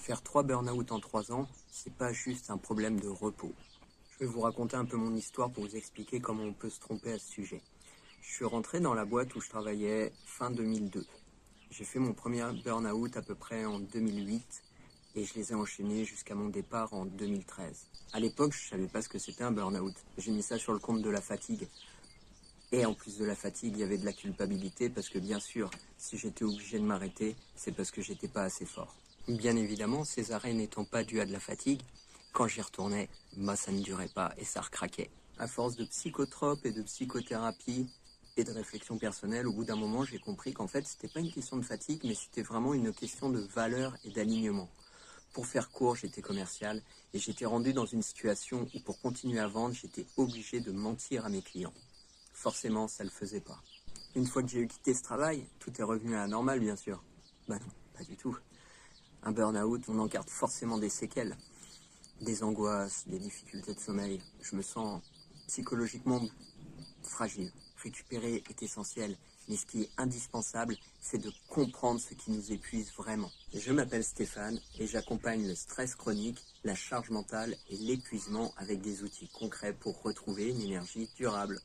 Faire 3 burn-out en 3 ans, c'est pas juste un problème de repos. Je vais vous raconter un peu mon histoire pour vous expliquer comment on peut se tromper à ce sujet. Je suis rentré dans la boîte où je travaillais fin 2002. J'ai fait mon premier burn-out à peu près en 2008 et je les ai enchaînés jusqu'à mon départ en 2013. À l'époque, je savais pas ce que c'était un burn-out. J'ai mis ça sur le compte de la fatigue. Et en plus de la fatigue, il y avait de la culpabilité parce que bien sûr, si j'étais obligé de m'arrêter, c'est parce que j'étais pas assez fort. Bien évidemment, ces arrêts n'étant pas dus à de la fatigue, quand j'y retournais, ça ne durait pas et ça recraquait. À force de psychotropes et de psychothérapie et de réflexion personnelle, au bout d'un moment, j'ai compris qu'en fait, c'était pas une question de fatigue, mais c'était vraiment une question de valeur et d'alignement. Pour faire court, j'étais commercial et j'étais rendu dans une situation où pour continuer à vendre, j'étais obligé de mentir à mes clients. Forcément, ça le faisait pas. Une fois que j'ai eu quitté ce travail, tout est revenu à la normale, bien sûr. Bah non, pas du tout. Un burn-out, on en garde forcément des séquelles. Des angoisses, des difficultés de sommeil. Je me sens psychologiquement fragile. Récupérer est essentiel, mais ce qui est indispensable, c'est de comprendre ce qui nous épuise vraiment. Je m'appelle Stéphane et j'accompagne le stress chronique, la charge mentale et l'épuisement avec des outils concrets pour retrouver une énergie durable.